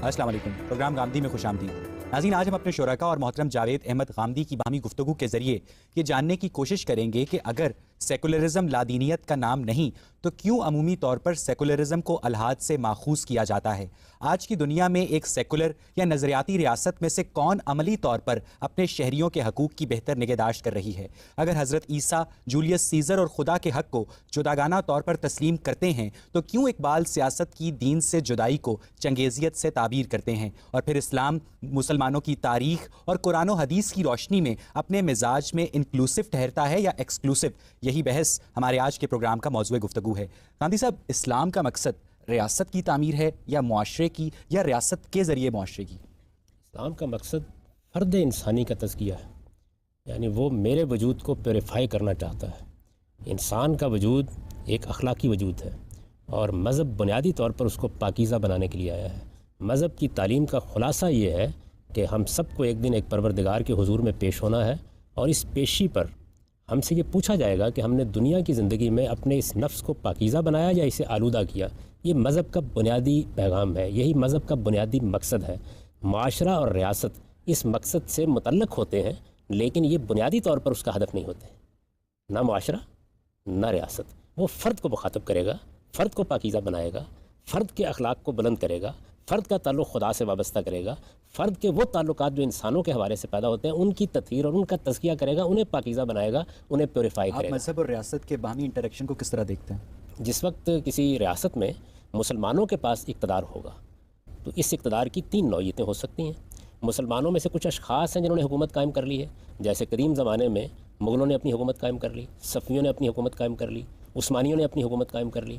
السلام علیکم، پروگرام غامدی میں خوش آمدید۔ ناظرین، آج ہم اپنے شرکاء اور محترم جاوید احمد غامدی کی باہمی گفتگو کے ذریعے یہ جاننے کی کوشش کریں گے کہ اگر سیکولرزم لادینیت کا نام نہیں تو کیوں عمومی طور پر سیکولرزم کو الحاد سے ماخوذ کیا جاتا ہے؟ آج کی دنیا میں ایک سیکولر یا نظریاتی ریاست میں سے کون عملی طور پر اپنے شہریوں کے حقوق کی بہتر نگہداشت کر رہی ہے؟ اگر حضرت عیسیٰ، جولیس سیزر اور خدا کے حق کو جداگانہ طور پر تسلیم کرتے ہیں تو کیوں اقبال سیاست کی دین سے جدائی کو چنگیزیت سے تعبیر کرتے ہیں؟ اور پھر اسلام مسلمانوں کی تاریخ اور قرآن و حدیث کی روشنی میں اپنے مزاج میں انکلوسو ٹھہرتا ہے یا ایکسکلوسو؟ یہی بحث ہمارے آج کے پروگرام کا موضوع گفتگو ہے۔ غامدی صاحب، اسلام کا مقصد ریاست کی تعمیر ہے یا معاشرے کی، یا ریاست کے ذریعے معاشرے کی؟ اسلام کا مقصد فرد انسانی کا تزکیہ ہے، یعنی وہ میرے وجود کو پیوریفائی کرنا چاہتا ہے۔ انسان کا وجود ایک اخلاقی وجود ہے اور مذہب بنیادی طور پر اس کو پاکیزہ بنانے کے لیے آیا ہے۔ مذہب کی تعلیم کا خلاصہ یہ ہے کہ ہم سب کو ایک دن ایک پروردگار کے حضور میں پیش ہونا ہے، اور اس پیشی پر ہم سے یہ پوچھا جائے گا کہ ہم نے دنیا کی زندگی میں اپنے اس نفس کو پاکیزہ بنایا یا اسے آلودہ کیا۔ یہ مذہب کا بنیادی پیغام ہے، یہی مذہب کا بنیادی مقصد ہے۔ معاشرہ اور ریاست اس مقصد سے متعلق ہوتے ہیں، لیکن یہ بنیادی طور پر اس کا ہدف نہیں ہوتے۔ نہ معاشرہ نہ ریاست، وہ فرد کو مخاطب کرے گا، فرد کو پاکیزہ بنائے گا، فرد کے اخلاق کو بلند کرے گا، فرد کا تعلق خدا سے وابستہ کرے گا، فرد کے وہ تعلقات جو انسانوں کے حوالے سے پیدا ہوتے ہیں ان کی تطہیر اور ان کا تزکیہ کرے گا، انہیں پاکیزہ بنائے گا، انہیں پیوریفائی کرے گا۔ آپ مذہب اور ریاست کے باہمی انٹریکشن کو کس طرح دیکھتے ہیں؟ جس وقت کسی ریاست میں مسلمانوں کے پاس اقتدار ہوگا تو اس اقتدار کی 3 نوعیتیں ہو سکتی ہیں۔ مسلمانوں میں سے کچھ اشخاص ہیں جنہوں نے حکومت قائم کر لی ہے، جیسے قدیم زمانے میں مغلوں نے اپنی حکومت قائم کر لی، صفویوں نے اپنی حکومت قائم کر لی، عثمانیوں نے اپنی حکومت قائم کر لی۔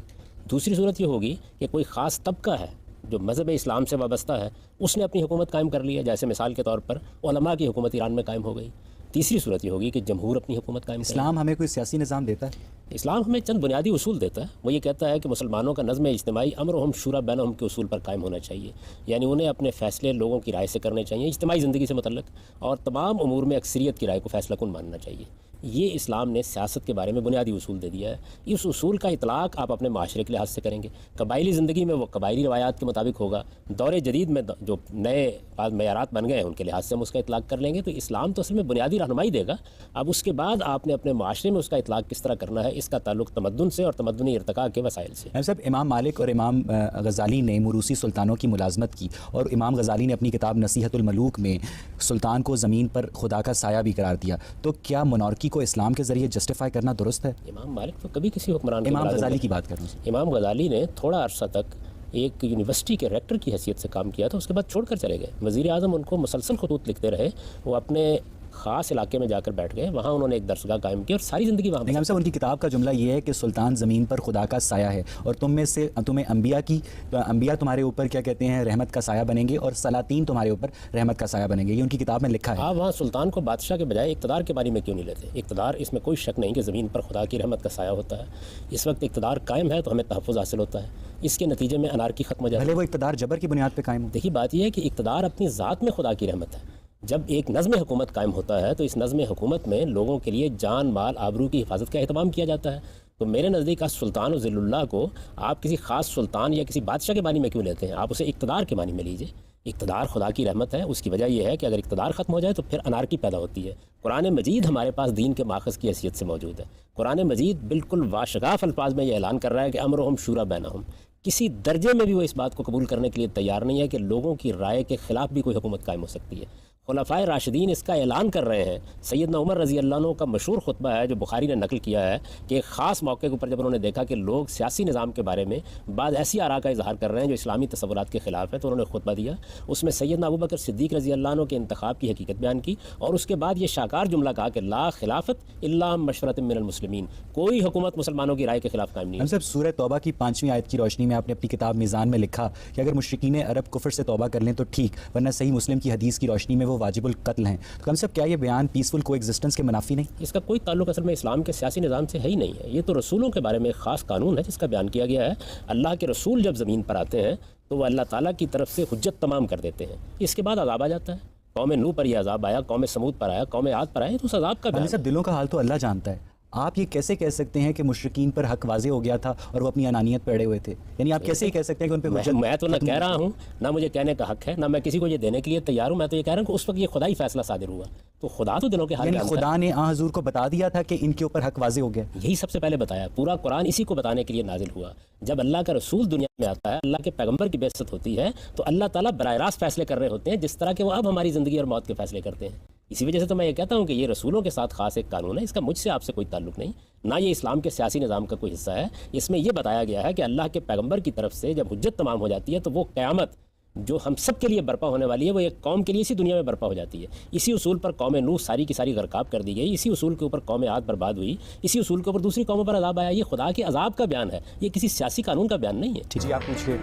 دوسری صورت یہ ہوگی کہ کوئی خاص طبقہ ہے جو مذہب اسلام سے وابستہ ہے، اس نے اپنی حکومت قائم کر لی ہے، جیسے مثال کے طور پر علماء کی حکومت ایران میں قائم ہو گئی۔ تیسری صورت یہ ہوگی کہ جمہور اپنی حکومت قائم کرے۔ اسلام ہمیں کوئی سیاسی نظام دیتا ہے؟ اسلام ہمیں چند بنیادی اصول دیتا ہے۔ وہ یہ کہتا ہے کہ مسلمانوں کا نظم اجتماعی امرہم شورا بینہم کے اصول پر قائم ہونا چاہیے، یعنی انہیں اپنے فیصلے لوگوں کی رائے سے کرنے چاہیے، اجتماعی زندگی سے متعلق، اور تمام امور میں اکثریت کی رائے کو فیصلہ کن ماننا چاہیے۔ یہ اسلام نے سیاست کے بارے میں بنیادی اصول دے دیا ہے۔ اس اصول کا اطلاق آپ اپنے معاشرے کے لحاظ سے کریں گے۔ قبائلی زندگی میں وہ قبائلی روایات کے مطابق ہوگا، دور جدید میں جو نئے معیارات بن گئے ہیں ان کے لحاظ سے ہم اس کا اطلاق کر لیں گے۔ تو اسلام تو اصل میں بنیادی رہنمائی دے گا، اب اس کے بعد آپ نے اپنے معاشرے میں اس کا اطلاق کس طرح کرنا ہے، اس کا تعلق تمدن سے اور تمدنی ارتقاء کے وسائل سے۔ صاحب، امام مالک اور امام غزالی نے موروثی سلطانوں کی ملازمت کی، اور امام غزالی نے اپنی کتاب نصیحت الملوک میں سلطان کو زمین پر خدا کا سایہ بھی قرار دیا، تو کیا مونارکی کو اسلام کے ذریعے جسٹیفائی کرنا درست ہے؟ امام مالک تو کبھی کسی حکمران امام غزالی کی بات کر رہا ہوں۔ امام غزالی نے تھوڑا عرصہ تک ایک یونیورسٹی کے ریکٹر کی حیثیت سے کام کیا تھا، اس کے بعد چھوڑ کر چلے گئے۔ وزیر اعظم ان کو مسلسل خطوط لکھتے رہے، وہ اپنے خاص علاقے میں جا کر بیٹھ گئے، وہاں انہوں نے ایک درسگاہ قائم کی اور ساری زندگی وہاں۔ لیکن صاحب، ان کی کتاب کا جملہ یہ ہے کہ سلطان زمین پر خدا کا سایہ ہے، اور تمہیں انبیاء تمہارے اوپر کیا کہتے ہیں، رحمت کا سایہ بنیں گے، اور سلاطین تمہارے اوپر رحمت کا سایہ بنیں گے۔ یہ ان کی کتاب میں لکھا ہے۔ آپ وہاں سلطان کو بادشاہ کے بجائے اقتدار کے بارے میں کیوں نہیں لیتے؟ اقتدار، اس میں کوئی شک نہیں کہ زمین پر خدا کی رحمت کا سایہ ہوتا ہے۔ اس وقت اقتدار قائم ہے تو ہمیں تحفظ حاصل ہوتا ہے، اس کے نتیجے میں انارکی ختم ہو جاتی ہے۔ بھلے وہ اقتدار جبر کی بنیاد پہ قائم ہو۔ دیکھیے، بات یہ ہے کہ اقتدار اپنی ذات میں خدا کی رحمت ہے۔ جب ایک نظم حکومت قائم ہوتا ہے تو اس نظم حکومت میں لوگوں کے لیے جان، مال، آبرو کی حفاظت کا اہتمام کیا جاتا ہے۔ تو میرے نزدیک سلطان و ذل اللہ کو آپ کسی خاص سلطان یا کسی بادشاہ کے معنی میں کیوں لیتے ہیں؟ آپ اسے اقتدار کے معنی میں لیجئے۔ اقتدار خدا کی رحمت ہے، اس کی وجہ یہ ہے کہ اگر اقتدار ختم ہو جائے تو پھر انارکی پیدا ہوتی ہے۔ قرآن مجید ہمارے پاس دین کے ماخذ کی حیثیت سے موجود ہے۔ قرآن مجید بالکل واشگاف الفاظ میں یہ اعلان کر رہا ہے کہ امرہم شورا بینہم۔ کسی درجے میں بھی وہ اس بات کو قبول کرنے کے لیے تیار نہیں ہے کہ لوگوں کی رائے کے خلاف بھی کوئی حکومت قائم ہو سکتی ہے۔ خلفائے راشدین اس کا اعلان کر رہے ہیں۔ سیدنا عمر رضی اللہ عنہ کا مشہور خطبہ ہے جو بخاری نے نقل کیا ہے کہ ایک خاص موقع کے اوپر جب انہوں نے دیکھا کہ لوگ سیاسی نظام کے بارے میں بعض ایسی آراء کا اظہار کر رہے ہیں جو اسلامی تصورات کے خلاف ہے، تو انہوں نے خطبہ دیا۔ اس میں سیدنا ابوبکر صدیق رضی اللہ عنہ کے انتخاب کی حقیقت بیان کی، اور اس کے بعد یہ شاکار جملہ کہا کہ لا خلافت الا مشورۃ من المسلمین، کوئی حکومت مسلمانوں کی رائے کے خلاف قائم نہیں ہے۔ ہم سب سورہ توبہ کی 5ویں آیت کی روشنی میں آپ نے اپنی کتاب میزان میں لکھا کہ اگر مشرکین عرب کفر سے توبہ کر لیں تو ٹھیک، ورنہ صحیح مسلم کی حدیث کی روشنی میں وہ واجب القتل ہیں۔ تو ہم سب، کیا یہ بیان پیسفل کو ایگزسٹنس کے منافی نہیں؟ اس کا کوئی تعلق اصل میں اسلام کے سیاسی نظام سے ہے ہی نہیں ہے۔ یہ تو رسولوں کے بارے میں ایک خاص قانون ہے جس کا بیان کیا گیا ہے۔ اللہ کے رسول جب زمین پر آتے ہیں تو وہ اللہ تعالیٰ کی طرف سے حجت تمام کر دیتے ہیں، اس کے بعد عذاب آ جاتا ہے۔ قوم نوح پر یہ عذاب آیا، قوم سمود پر آیا، قوم عاد پر آیا، تو اس عذاب کا بیان۔ سب دلوں کا حال تو اللہ جانتا ہے۔ آپ یہ کیسے کہہ سکتے ہیں کہ مشرکین پر حق واضح ہو گیا تھا اور وہ اپنی انانیت پہ اڑے ہوئے تھے؟ یعنی آپ کیسے یہ کہہ سکتے ہیں کہ ان پہ حجت؟ میں تو نہ کہہ رہا ہوں، نہ مجھے کہنے کا حق ہے، نہ میں کسی کو یہ دینے کے لیے تیار ہوں. میں تو یہ کہہ رہا ہوں کہ اس وقت یہ خدا ہی فیصلہ صادر ہوا، تو خدا تو دلوں کے حال یعنی جانتا ہے. خدا نے آن حضور کو بتا دیا تھا کہ ان کے اوپر حق واضح ہو گیا. یہی سب سے پہلے بتایا. پورا قرآن اسی کو بتانے کے لیے نازل ہوا. جب اللہ کا رسول دنیا میں آتا ہے، اللہ کے پیغمبر کی بعثت ہوتی ہے، تو اللہ تعالیٰ براہ راست فیصلے کر رہے ہوتے ہیں، جس طرح کہ وہ اب ہماری زندگی اور موت کے فیصلے کرتے ہیں. اسی وجہ سے تو میں یہ کہتا ہوں کہ یہ رسولوں کے ساتھ خاص ایک قانون ہے. اس کا مجھ سے آپ سے کوئی تعلق نہیں، نہ یہ اسلام کے سیاسی نظام کا کوئی حصہ ہے. اس میں یہ بتایا گیا ہے کہ اللہ کے پیغمبر کی طرف سے جب حجت تمام ہو جاتی ہے تو وہ قیامت جو ہم سب کے لیے برپا ہونے والی ہے، وہ ایک قوم کے لیے اسی دنیا میں برپا ہو جاتی ہے. اسی اصول پر قوم نوح ساری کی ساری غرقاب کر دی گئی. اسی اصول کے اوپر قوم عاد برباد ہوئی. اسی اصول کے اوپر دوسری قوموں پر عذاب آیا. یہ خدا کے عذاب کا بیان ہے، یہ کسی سیاسی قانون کا بیان نہیں ہے. جی آپ پوچھیے.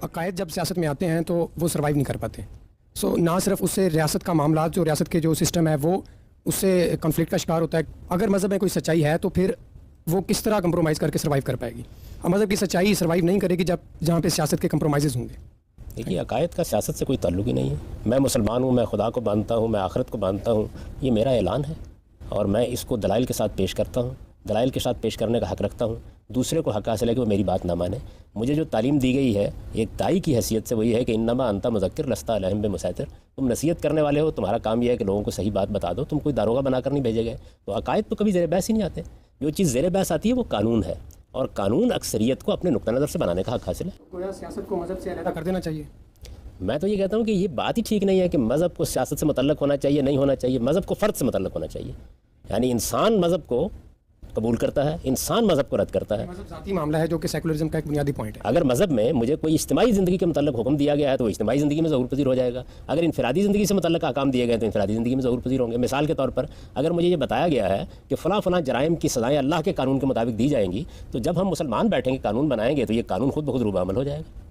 عقائد جب سیاست میں آتے ہیں تو وہ سروائیو نہیں کر پاتے. نہ صرف اس سے ریاست کا معاملات، جو ریاست کے جو سسٹم ہے وہ اس سے کنفلکٹ کا شکار ہوتا ہے. اگر مذہب میں کوئی سچائی ہے تو پھر وہ کس طرح کمپرومائز کر کے سروائیو کر پائے گی؟ مذہب کی سچائی سروائیو نہیں کرے گی جہاں پہ سیاست کے کمپرومائزز ہوں گے. دیکھیے، عقائد کا سیاست سے کوئی تعلق ہی نہیں ہے. میں مسلمان ہوں، میں خدا کو مانتا ہوں، میں آخرت کو مانتا ہوں. یہ میرا اعلان ہے اور میں اس کو دلائل کے ساتھ پیش کرتا ہوں. دلائل کے ساتھ پیش کرنے کا حق رکھتا ہوں. دوسرے کو حق حاصل ہے کہ وہ میری بات نہ مانے. مجھے جو تعلیم دی گئی ہے ایک دائی کی حیثیت سے، وہی ہے کہ انما انت مذکر لست علیہم بمسیطر. تم نصیحت کرنے والے ہو، تمہارا کام یہ ہے کہ لوگوں کو صحیح بات بتا دو. تم کوئی داروغہ بنا کر نہیں بھیجے گئے. تو عقائد تو کبھی زیر بحث ہی نہیں آتے. جو چیز زیر بحث آتی ہے وہ قانون ہے، اور قانون اکثریت کو اپنے نقطہ نظر سے بنانے کا حق حاصل ہے. گویا سیاست کو مذہب سے علیحدہ کر دینا چاہیے. میں تو یہ کہتا ہوں کہ یہ بات ہی ٹھیک نہیں ہے کہ مذہب کو سیاست سے متعلق ہونا چاہیے، نہیں ہونا چاہیے. مذہب کو فرد سے متعلق ہونا چاہیے. یعنی انسان مذہب کو قبول کرتا ہے، انسان مذہب کو رد کرتا ہے. مذہب ذاتی معاملہ ہے جو کہ سیکولرزم کا ایک بنیادی پوائنٹ ہے. اگر مذہب میں مجھے کوئی اجتماعی زندگی کے متعلق حکم دیا گیا ہے تو وہ اجتماعی زندگی میں ظہور پذیر ہو جائے گا. اگر انفرادی زندگی سے متعلق احکام دیے گئے تو انفرادی زندگی میں ظہور پذیر ہوں گے. مثال کے طور پر اگر مجھے یہ بتایا گیا ہے کہ فلاں فلاں جرائم کی سزائیں اللہ کے قانون کے مطابق دی جائیں گی، تو جب ہم مسلمان بیٹھیں گے قانون بنائیں گے تو یہ قانون خود بخود روبہ عمل ہو جائے گا.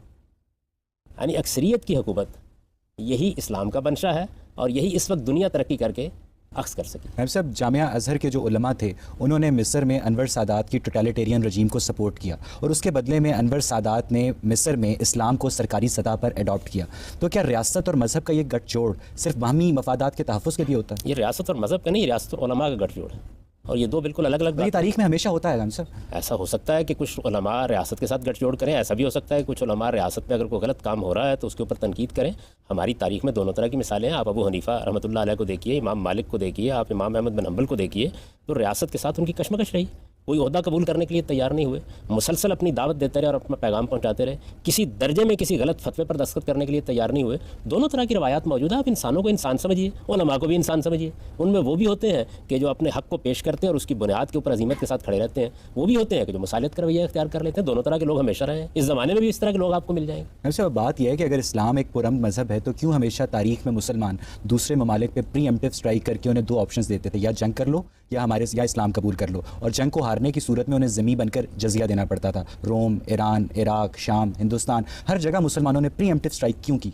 یعنی اکثریت کی حکومت یہی اسلام کا منشا ہے، اور یہی اس وقت دنیا ترقی کر کے اخذ کر سکی. نائب صاحب، جامعہ ازہر کے جو علماء تھے انہوں نے مصر میں انور سادات کی ٹوٹالیٹیرین رجیم کو سپورٹ کیا، اور اس کے بدلے میں انور سادات نے مصر میں اسلام کو سرکاری سطح پر اڈاپٹ کیا. تو کیا ریاست اور مذہب کا یہ گٹھ جوڑ صرف باہمی مفادات کے تحفظ کے لیے ہوتا ہے؟ یہ ریاست اور مذہب کا نہیں، ریاست اور علماء کا گٹھ جوڑ ہے، اور یہ دو بالکل الگ الگ. یہ تاریخ میں ہمیشہ ہوتا ہے نائب صاحب. ایسا ہو سکتا ہے کہ کچھ علماء ریاست کے ساتھ گٹھ جوڑ کریں، ایسا بھی ہو سکتا ہے کہ کچھ علماء ریاست میں اگر کوئی غلط کام ہو رہا ہے تو اس کے اوپر تنقید کریں. ہماری تاریخ میں دونوں طرح کی مثالیں ہیں. آپ ابو حنیفہ رحمۃ اللہ علیہ کو دیکھیے، امام مالک کو دیکھیے، آپ امام احمد بن حنبل کو دیکھیے. تو ریاست کے ساتھ ان کی کشمکش رہی، کوئی عہدہ قبول کرنے کے لیے تیار نہیں ہوئے، مسلسل اپنی دعوت دیتے رہے اور اپنا پیغام پہنچاتے رہے. کسی درجے میں کسی غلط فتوے پر دستخط کرنے کے لیے تیار نہیں ہوئے. دونوں طرح کی روایات موجود ہیں. آپ انسانوں کو انسان سمجھیے، علماء کو بھی انسان سمجھیے. ان میں وہ بھی ہوتے ہیں کہ جو اپنے حق کو پیش کرتے ہیں اور اس کی بنیاد کے اوپر عزیمت کے ساتھ کھڑے رہتے ہیں. وہ بھی ہوتے ہیں کہ جو مصالحت کا رویہ اختیار کر لیتے ہیں. دونوں طرح کے لوگ ہمیشہ رہے ہیں. اس زمانے میں بھی اس طرح کے لوگ آپ کو مل جائیں گے. نائب صاحب، بات یہ ہے کہ اگر اسلام ایک پرامن مذہب ہے تو کیوں ہمیشہ تاریخ میں مسلمان دوسرے ممالک پہ پری ایمپٹیو اسٹرائک کر کے انہیں دو آپشنز دیتے تھے، یا جنگ کر لو یا یا اسلام قبول کر لو. اور جنگ کو ہارنے کی صورت میں انہیں ذمہ بن کر جزیہ دینا پڑتا تھا. روم، ایران، عراق، شام، ہندوستان، ہر جگہ مسلمانوں نے پری ایمپٹیو اسٹرائک کیوں کی؟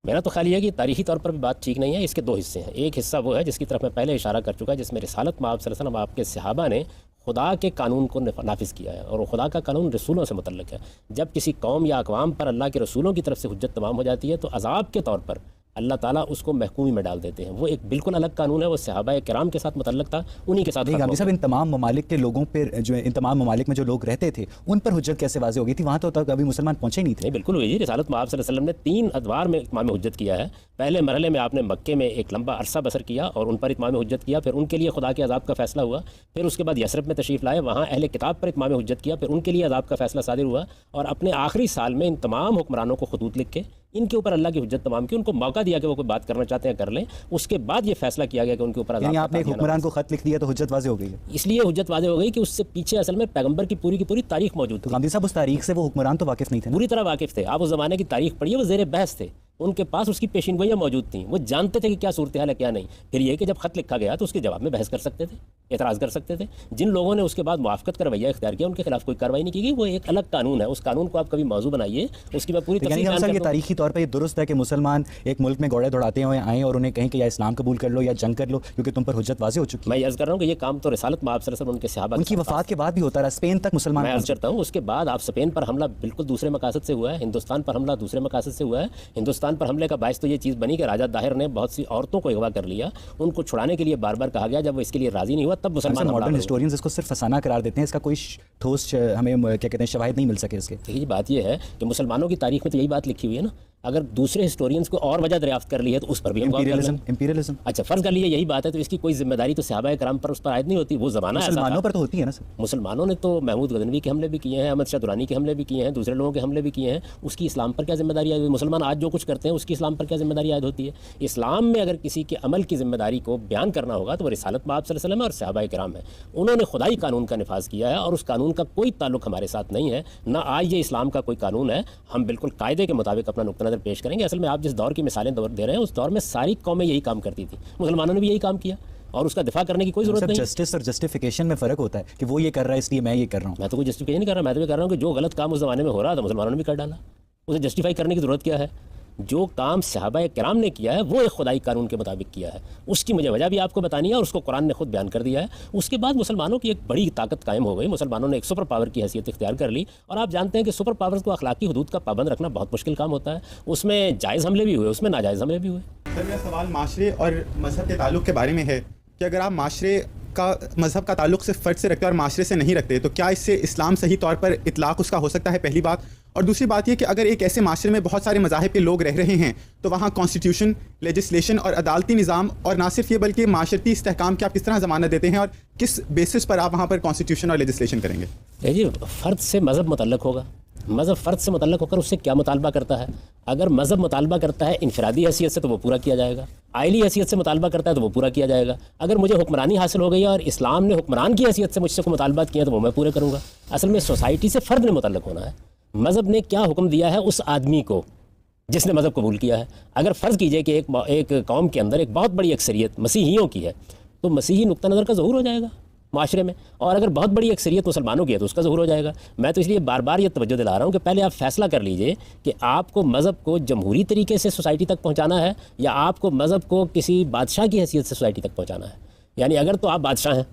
میرا تو خیال یہ ہے کہ تاریخی طور پر بھی بات ٹھیک نہیں ہے. اس کے دو حصے ہیں. ایک حصہ وہ ہے جس کی طرف میں پہلے اشارہ کر چکا، جس میں رسالت میں آپ صلی اللہ علیہ وسلم آپ کے صحابہ نے خدا کے قانون کو نافذ کیا ہے، اور وہ خدا کا قانون رسولوں سے متعلق ہے. جب کسی قوم یا اقوام پر اللہ کے رسولوں کی طرف سے حجت تمام ہو جاتی ہے تو عذاب کے طور پر اللہ تعالیٰ اس کو محکومی میں ڈال دیتے ہیں. وہ ایک بالکل الگ قانون ہے، وہ صحابہ کرام کے ساتھ متعلق تھا، انہی کے ساتھ. صاحب، ان تمام ممالک کے لوگوں پر ان تمام ممالک میں جو لوگ رہتے تھے ان پر حجت کیسے واضح ہو گئی تھی؟ وہاں تو کبھی مسلمان پہنچے نہیں تھے. نہیں، بالکل ہوئی جی. رسالت میں آپ صلی اللہ علیہ وسلم نے 3 ادوار میں اتمام حجت کیا ہے. پہلے مرحلے میں آپ نے مکے میں ایک لمبا عرصہ بسر کیا اور ان پر اتمام حجت کیا. پھر ان کے لیے خدا کے عذاب کا فیصلہ ہوا. پھر اس کے بعد یثرب میں تشریف لائے، وہاں اہل کتاب پر اتمام حجت کیا. پھر ان کے لیے عذاب کا فیصلہ صادر ہوا، اور اپنے آخری سال میں ان تمام حکمرانوں کو خطوط لکھ کے ان کے اوپر اللہ کی حجت تمام کی. ان کو موقع دیا کہ وہ کوئی بات کرنا چاہتے ہیں کر لیں. اس کے بعد یہ فیصلہ کیا گیا کہ ان کے اوپر یعنی آپ نے ایک حکمران کو خط لکھ دیا تو حجت واضح ہو گئی ہے. اس لیے حجت واضح ہو گئی کہ اس سے پیچھے اصل میں پیغمبر کی پوری تاریخ موجود تھی. غامدی صاحب، اس تاریخ سے وہ حکمران تو واقف نہیں تھے؟ پوری طرح واقف تھے. آپ اس زمانے کی تاریخ پڑھیے، وہ زیر بحث تھے. ان کے پاس اس کی پیشین گوئیاں موجود تھیں. وہ جانتے تھے کہ کیا صورتحال ہے کیا نہیں. پھر یہ کہ جب خط لکھا گیا تو اس کے جواب میں بحث کر سکتے تھے، اعتراض کر سکتے تھے. جن لوگوں نے اس کے بعد موافقت کا رویہ اختیار کیا ان کے خلاف کوئی کارروائی نہیں کی گئی. وہ ایک الگ قانون ہے. اس قانون کو آپ کبھی موضوع بنائیے، اس کی میں پوری تفصیل. یہ تاریخی طور پر یہ درست ہے کہ مسلمان ایک ملک میں گھوڑے دوڑاتے ہوئے آئیں اور انہیں کہیں کہ یا اسلام قبول کر لو یا جنگ کر لو کیونکہ تم پر حجت واضح ہو چکی ہے. میں عرض کر رہا ہوں کہ یہ کام تو رسالت میں آپ صلی اللہ علیہ وسلم ان کے صحابہ ان کی وفات کے بعد بھی ہوتا رہا. اسپین تک مسلمان. میں عرض کرتا ہوں اس کے بعد آپ اسپین پر حملہ بالکل دوسرے مقاصد سے ہوا ہے، ہندوستان پر حملہ دوسرے مقاصد سے ہوا ہے. ہندوستان ہندوستان پر حملے کا باعث تو یہ چیز بنی کہ راجہ داہر نے بہت سی عورتوں کو اغوا کر لیا, ان کو چھڑانے کے لیے بار بار کہا گیا, جب وہ اس کے لیے راضی نہیں ہوا تب مسلمان ماڈرن ہسٹورینز اس کو صرف فسانہ قرار دیتے ہیں, اس کا کوئی ٹھوس ہمیں کیا کہتے ہیں شواہد نہیں مل سکے اس کے. دیکھیے بات یہ ہے کہ مسلمانوں کی تاریخ میں تو یہی بات لکھی ہوئی ہے نا, اگر دوسرے ہسٹورینز کو اور وجہ دریافت کر لی ہے تو اس پر بھی امپیریلزم. اچھا فرض کر لیے یہی بات ہے, تو اس کی کوئی ذمہ داری تو صحابہ کرام پر اس پر عائد نہیں ہوتی, وہ زمانہ مسلمانوں پر تو ہوتی ہے نا سر. مسلمانوں نے تو محمود غزنوی کے حملے بھی کیے ہیں, احمد شاہ درانی کے حملے بھی کیے ہیں, دوسرے لوگوں کے حملے بھی کیے ہیں, اس کی اسلام پر کیا ذمہ داری عائد ہوئی؟ مسلمان آج جو کچھ کرتے ہیں اس کی اسلام پر کیا ذمہ داری عائد ہوتی ہے؟ اسلام میں اگر کسی کے عمل کی ذمہ داری کو بیان کرنا ہوگا تو وہ رسالت مآب صلی اللہ علیہ وسلم اور صحابہ کرام ہے, انہوں نے خدائی قانون کا نفاذ کیا ہے اور اس قانون کا کوئی تعلق ہمارے ساتھ نہیں ہے, نہ آج یہ اسلام کا کوئی قانون ہے. ہم بالکل قاعدے کے مطابق اپنا نقطہ نظر پیش کریں گے. اصل میں آپ جس دور کی مثالیں دے رہے ہیں اس دور میں ساری قومیں یہی کام کرتی تھیں, مسلمانوں نے بھی یہی کام کیا اور اس کا دفاع کرنے کی کوئی ضرورت نہیں. جسٹس اور جسٹیفیکیشن میں فرق ہوتا ہے کہ وہ یہ کر رہا ہے اس لیے میں یہ کر رہا ہوں. میں تو کوئی جسٹیفیکیشن نہیں کر رہا, میں تو یہ کر رہا ہوں کہ جو غلط کام اس زمانے میں ہو رہا تھا مسلمانوں نے بھی کر ڈالا, اسے جسٹیفائی کرنے کی ضرورت کیا ہے؟ جو کام صحابہ کرام نے کیا ہے وہ ایک خدائی قانون کے مطابق کیا ہے, اس کی مجھے وجہ بھی آپ کو بتانی ہے اور اس کو قرآن نے خود بیان کر دیا ہے. اس کے بعد مسلمانوں کی ایک بڑی طاقت قائم ہو گئی, مسلمانوں نے ایک سپر پاور کی حیثیت اختیار کر لی, اور آپ جانتے ہیں کہ سپر پاورز کو اخلاقی حدود کا پابند رکھنا بہت مشکل کام ہوتا ہے. اس میں جائز حملے بھی ہوئے, اس میں ناجائز حملے بھی ہوئے. سر میرا سوال معاشرے اور مذہب کے تعلق کے بارے میں ہے کہ اگر آپ معاشرے کا مذہب کا تعلق صرف فرد سے رکھتے اور معاشرے سے نہیں رکھتے تو کیا اس سے اسلام صحیح طور پر اطلاق اس کا ہو سکتا ہے؟ پہلی بات. اور دوسری بات یہ کہ اگر ایک ایسے معاشرے میں بہت سارے مذاہب کے لوگ رہ رہے ہیں تو وہاں کانسٹیٹیوشن, لیجسلیشن اور عدالتی نظام, اور نہ صرف یہ بلکہ معاشرتی استحکام کی آپ کس طرح ضمانت دیتے ہیں اور کس بیسس پر آپ وہاں پر کانسٹیٹیوشن اور لیجسلیشن کریں گے؟ جی فرد سے مذہب متعلق ہوگا, مذہب فرد سے متعلق ہو کر اس سے کیا مطالبہ کرتا ہے. اگر مذہب مطالبہ کرتا ہے انفرادی حیثیت سے تو وہ پورا کیا جائے گا, آئلی حیثیت سے مطالبہ کرتا ہے تو وہ پورا کیا جائے گا. اگر مجھے حکمرانی حاصل ہو گئی اور اسلام نے حکمران کی حیثیت سے مجھ سے کوئی مطالبات کیے ہیں تو وہ میں پورے کروں گا. اصل میں سوسائٹی سے فرد نے متعلق ہونا ہے. مذہب نے کیا حکم دیا ہے اس آدمی کو جس نے مذہب قبول کیا ہے. اگر فرض کیجئے کہ ایک قوم کے اندر ایک بہت بڑی اکثریت مسیحیوں کی ہے تو مسیحی نقطہ نظر کا ظہور ہو جائے گا معاشرے میں, اور اگر بہت بڑی اکثریت مسلمانوں کی ہے تو اس کا ظہور ہو جائے گا. میں تو اس لیے بار بار یہ توجہ دلا رہا ہوں کہ پہلے آپ فیصلہ کر لیجئے کہ آپ کو مذہب کو جمہوری طریقے سے سوسائٹی تک پہنچانا ہے یا آپ کو مذہب کو کسی بادشاہ کی حیثیت سے سوسائٹی تک پہنچانا ہے. یعنی اگر تو آپ بادشاہ ہیں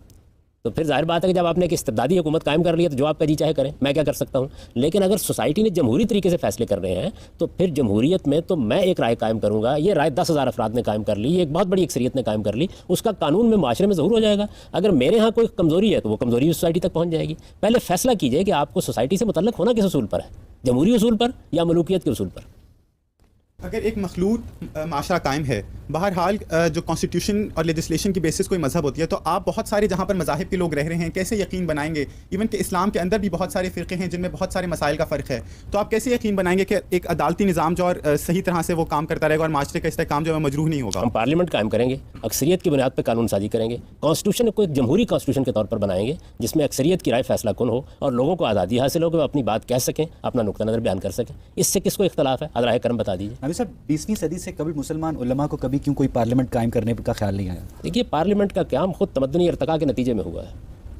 تو پھر ظاہر بات ہے کہ جب آپ نے ایک استبدادی حکومت قائم کر لی ہے تو جو آپ کا جی چاہے کریں, میں کیا کر سکتا ہوں. لیکن اگر سوسائٹی نے جمہوری طریقے سے فیصلے کر رہے ہیں تو پھر جمہوریت میں تو میں ایک رائے قائم کروں گا, یہ رائے 10,000 افراد نے قائم کر لی, یہ ایک بہت بڑی اکثریت نے قائم کر لی, اس کا قانون میں معاشرے میں ظہور ہو جائے گا. اگر میرے ہاں کوئی کمزوری ہے تو وہ کمزوری سوسائٹی تک پہنچ جائے گی. پہلے فیصلہ کیجئے کہ آپ کو سوسائٹی سے متعلق ہونا کس اصول پر ہے, جمہوری اصول پر یا ملوکیت کے اصول پر. اگر ایک مخلوط معاشرہ قائم ہے, بہرحال جو کانسٹیٹیوشن اور لیجسلیشن کی بیسس کوئی مذہب ہوتی ہے, تو آپ بہت سارے جہاں پر مذاہب کے لوگ رہ رہے ہیں کیسے یقین بنائیں گے, ایون کہ اسلام کے اندر بھی بہت سارے فرقے ہیں جن میں بہت سارے مسائل کا فرق ہے, تو آپ کیسے یقین بنائیں گے کہ ایک عدالتی نظام جو اور صحیح طرح سے وہ کام کرتا رہے گا اور معاشرے کا استحکام جو ہے مجروح نہیں ہوگا؟ ہم پارلیمنٹ قائم کریں گے, اکثریت کی بنیاد پہ قانون سازی کریں گے, کانسٹیٹیوشن کو ایک جمہوری کانسٹیٹیوشن کے طور پر بنائیں گے جس میں اکثریت کی رائے فیصلہ کن ہو اور لوگوں کو آزادی حاصل ہو کہ وہ اپنی بات کہہ سکیں, اپنا نقطہ نظر بیان کر سکیں. اس سے کس کو اختلاف ہے؟ رائے کرم بتا دیجیے. ابھی صاحب 20ویں صدی سے قبل مسلمان علماء کو کبھی کیوں کوئی پارلیمنٹ قائم کرنے کا خیال نہیں آیا؟ دیکھیے پارلیمنٹ کا قیام خود تمدنی ارتقاء کے نتیجے میں ہوا ہے.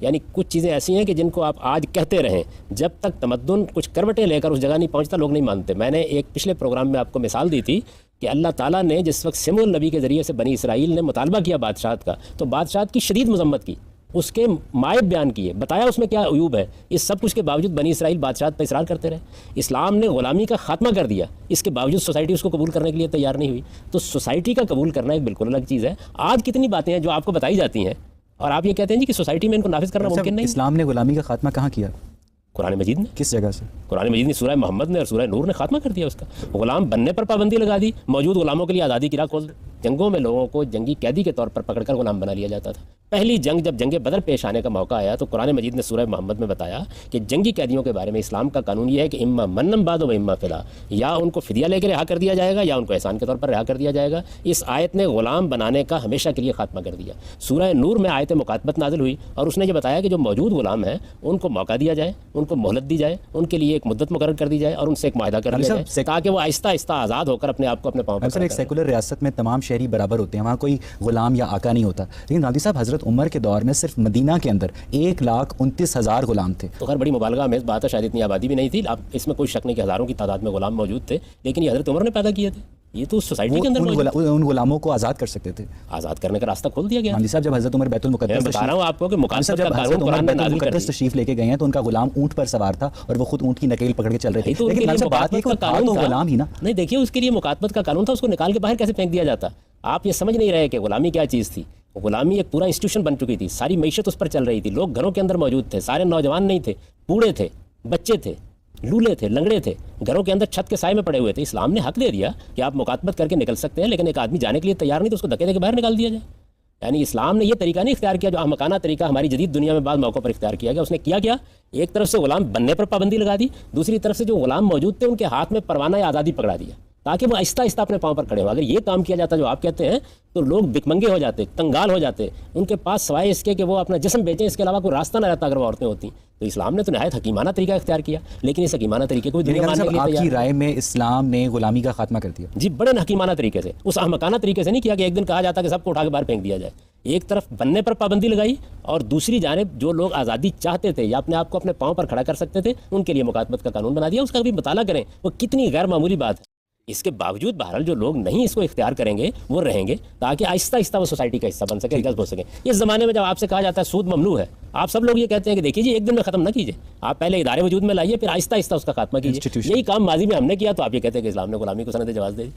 یعنی کچھ چیزیں ایسی ہیں کہ جن کو آپ آج کہتے رہیں, جب تک تمدن کچھ کروٹیں لے کر اس جگہ نہیں پہنچتا لوگ نہیں مانتے. میں نے ایک پچھلے پروگرام میں آپ کو مثال دی تھی کہ اللہ تعالیٰ نے جس وقت سمع النبی کے ذریعے سے بنی اسرائیل نے مطالبہ کیا بادشاہت کا, تو بادشاہت کی شدید مذمت کی, اس کے مائب بیان کیے, بتایا اس میں کیا عیوب ہے. اس سب کچھ کے باوجود بنی اسرائیل بادشاہت پر اصرار کرتے رہے. اسلام نے غلامی کا خاتمہ کر دیا, اس کے باوجود سوسائٹی اس کو قبول کرنے کے لیے تیار نہیں ہوئی. تو سوسائٹی کا قبول کرنا ایک بالکل الگ چیز ہے. آج کتنی باتیں ہیں جو آپ کو بتائی جاتی ہیں اور آپ یہ کہتے ہیں جی کہ سوسائٹی میں ان کو نافذ کرنا ممکن نہیں. اسلام نے غلامی کا خاتمہ کہاں کیا؟ قرآن مجید نے. کس جگہ سے؟ قرآن مجید نے سورہ محمد نے اور سورہ نور نے خاتمہ کر دیا اس کا. غلام بننے پر پابندی لگا دی, موجود غلاموں کے لیے آزادی کی راہ کھول دی. جنگوں میں لوگوں کو جنگی قیدی کے طور پر پکڑ کر غلام بنا لیا جاتا تھا. پہلی جنگ جب جنگ بدر پیش آنے کا موقع آیا تو قرآن مجید نے سورہ محمد میں بتایا کہ جنگی قیدیوں کے بارے میں اسلام کا قانون یہ ہے کہ اما منم بعد و اما فدا, یا ان کو فدیہ لے کے رہا کر دیا جائے گا یا ان کو احسان کے طور پر رہا کر دیا جائے گا. اس آیت نے غلام بنانے کا ہمیشہ کے لیے خاتمہ کر دیا. سورہ نور میں آیت مکاتبت نازل ہوئی اور اس نے یہ بتایا کہ جو موجود غلام ہیں ان کو موقع دیا جائے, ان کو مہلت دی جائے, ان کے لیے ایک مدت مقرر کر دی جائے اور ان سے ایک معاہدہ کر دیا جائے تاکہ وہ آہستہ آہستہ آزاد ہو کر اپنے آپ کو اپنے پاؤں پر اکثر ایک سیکولر ریاست میں تمام شہری برابر ہوتے ہیں, وہاں کوئی غلام یا آقا نہیں ہوتا. لیکن گاندھی صاحب حضرت عمر کے دور میں صرف مدینہ کے اندر 1,29,000 غلام تھے. تو خیر بڑی مبالغہ آمیز بات ہے, شاید اتنی آبادی بھی نہیں تھی. اب اس میں کوئی شک نہیں کہ ہزاروں کی تعداد میں غلام موجود تھے, لیکن یہ حضرت عمر نے پیدا کیے تھے. یہ تو سوسائٹی وہ کے اندر ان غلاموں کو آزاد کر سکتے تھے. آزاد کرنے کا راستہ کھول دیا گیا. مہدی صاحب جب حضرت عمر بیت المقدس بتا رہا ہوں آپ کو کہ مقاصد کا قانون قرآن میں نازل کر دیا. تشریف لے کے گئے ہیں تو ان کا غلام اونٹ پر سوار تھا اور وہ خود اونٹ کی نکیل پکڑ کے چل رہے تھے. لیکن بات یہ کہ قانون تو غلام ہی نا. نہیں دیکھیے اس کے لیے مکاتبت کا قانون تھا, اس کو نکال کے باہر کیسے پھینک دیا جاتا. آپ یہ سمجھ نہیں رہے کہ غلامی کیا چیز تھی. غلامی ایک پورا انسٹیٹیوشن بن چکی تھی, ساری معیشت اس پر چل رہی تھی, لوگ گھروں کے اندر موجود تھے, سارے نوجوان نہیں تھے, بوڑھے تھے, بچے تھے, لولے تھے, لنگڑے تھے, گھروں کے اندر چھت کے سائے میں پڑے ہوئے تھے. اسلام نے حق دے دیا کہ آپ مکاتبت کر کے نکل سکتے ہیں, لیکن ایک آدمی جانے کے لیے تیار نہیں تو اس کو دھکے دے کے باہر نکال دیا جائے. یعنی اسلام نے یہ طریقہ نہیں اختیار کیا جو احمقانہ طریقہ ہماری جدید دنیا میں بعض موقعوں پر اختیار کیا گیا. اس نے کیا ایک طرف سے غلام بننے پر پابندی لگا دی, دوسری طرف سے جو غلام موجود تھے ان کے ہاتھ میں پروانہ آزادی پکڑا دیا تاکہ وہ آہستہ آہستہ اپنے پاؤں پر کھڑے ہوں. اگر یہ کام کیا جاتا جو آپ کہتے ہیں تو لوگ بکمنگے ہو جاتے, کنگال ہو جاتے, ان کے پاس سوائے اس کے کہ وہ اپنا جسم بیچیں اس کے علاوہ کوئی راستہ نہ رہتا اگر وہ عورتیں ہوتی. تو اسلام نے تو نہایت حکیمانہ طریقہ اختیار کیا, لیکن اس حکیمانہ طریقے کو دنیا ماننے کے لیے آپ کی رائے میں اسلام نے غلامی کا خاتمہ کر دیا؟ جی بڑے حکیمانہ طریقے سے, اس احمقانہ طریقے سے نہیں کیا کہ ایک دن کہا جاتا کہ سب کو اٹھا کے باہر پھینک دیا جائے. ایک طرف بننے پر پابندی لگائی اور دوسری جانب جو لوگ آزادی چاہتے تھے یا اپنے آپ کو اپنے پاؤں پر کھڑا کر سکتے تھے ان کے لیے مکاتبت کا قانون بنا دیا. اس کا بھی مطالعہ کریں وہ کتنی غیر معمولی بات ہے. اس کے باوجود بہرحال جو لوگ نہیں اس کو اختیار کریں گے وہ رہیں گے تاکہ آہستہ آہستہ وہ سوسائٹی کا حصہ بن سکے, جذب ہو سکے. اس زمانے میں جب آپ سے کہا جاتا ہے سود ممنوع ہے, آپ سب لوگ یہ کہتے ہیں کہ دیکھیے جی ایک دن میں ختم نہ کیجیے, آپ پہلے ادارے وجود میں لائیے پھر آہستہ آہستہ اس کا خاتمہ کیجیے. یہی کام ماضی میں ہم نے کیا تو آپ یہ کہتے ہیں کہ اسلام نے غلامی کو سند جواز دے دی.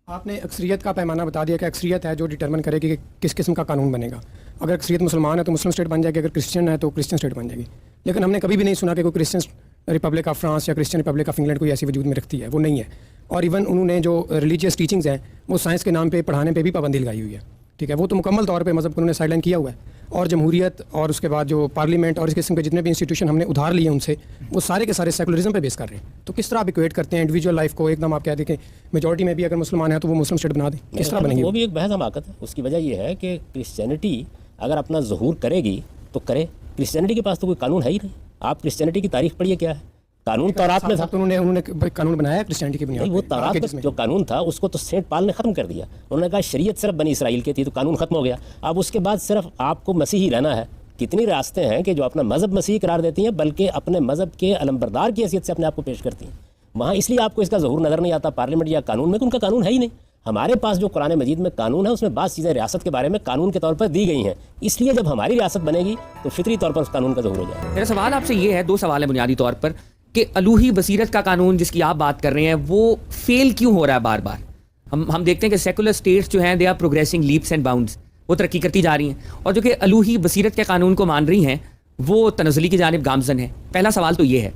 آپ نے اکثریت کا پیمانہ بتا دیا کہ اکثریت ہے جو ڈٹرمن کرے گی کہ کس قسم کا قانون بنے گا. اگر اکثریت مسلمان ہے تو مسلم اسٹیٹ بن جائے گی, اگر کرسچن ہے تو کرسچن اسٹیٹ بن جائے گی. لیکن ہم نے کبھی بھی نہیں سنا کہ کوئی کرسچن ریپبلک آف فرانس یا کرسچن ریپبلک آف انگلینڈ کوئی ایسی وجود میں رکھتی ہے, وہ نہیں ہے. اور ایون انہوں نے جو ریلیجیس ٹیچنگز ہیں وہ سائنس کے نام پہ پڑھانے پہ بھی پابندی لگائی ہوئی ہے. ٹھیک ہے, وہ تو مکمل طور پہ مذہب کو انہوں نے سائیڈ لائن کیا ہوا ہے. اور جمہوریت اور اس کے بعد جو پارلیمنٹ اور اس قسم کے جتنے بھی انسٹیٹیوشن ہم نے ادھار لیے ان سے, وہ سارے کے سارے سیکولرزم پہ بیس کر رہے ہیں. تو کس طرح آپ ایکویٹ کرتے ہیں انڈیویجول لائف کو؟ ایک دم آپ کہتے ہیں کہ میجورٹی میں بھی اگر مسلمان ہیں تو وہ مسلم اسٹیٹ بنا دیں, کس طرح بنے گی؟ وہ بھی ایک بحث حماقت ہے. اس کی وجہ یہ ہے کہ کرسچینٹی اگر اپنا ظہور کرے گی تو کرے. کرسچینٹی کے پاس تو کوئی قانون ہے ہی نہیں. آپ کرسچینٹی کی تاریخ پڑھیے کیا ہے. قانون تورات میں تھا, انہوں نے قانون بنایا کرسچینٹی کی بنیاد. وہ تورات کا جو قانون تھا اس کو تو سینٹ پال نے ختم کر دیا. انہوں نے کہا شریعت صرف بنی اسرائیل کی تھی تو قانون ختم ہو گیا. اب اس کے بعد صرف آپ کو مسیحی رہنا ہے. کتنی ریاستیں ہیں کہ جو اپنا مذہب مسیحی قرار دیتی ہیں بلکہ اپنے مذہب کے علمبردار کی حیثیت سے اپنے آپ کو پیش کرتی ہیں. وہاں اس لیے آپ کو اس کا ظہور نظر نہیں آتا پارلیمنٹ یا قانون میں, کہ ان کا قانون ہے ہی نہیں. ہمارے پاس جو قرآن مجید میں قانون ہے اس میں بعض چیزیں ریاست کے بارے میں قانون کے طور پر دی گئی ہیں. اس لیے جب ہماری ریاست بنے گی تو فطری طور پر اس قانون کا ظہور ہو جائے گا. میرا سوال آپ سے یہ ہے, دو سوال ہیں بنیادی طور پر, کہ الوہی بصیرت کا قانون جس کی آپ بات کر رہے ہیں وہ فیل کیوں ہو رہا ہے بار بار؟ ہم دیکھتے ہیں کہ سیکولر اسٹیٹس جو ہیں they are progressing leaps and bounds, وہ ترقی کرتی جا رہی ہیں, اور جو کہ الوہی بصیرت کے قانون کو مان رہی ہیں وہ تنزلی کی جانب گامزن ہے. پہلا سوال تو یہ ہے.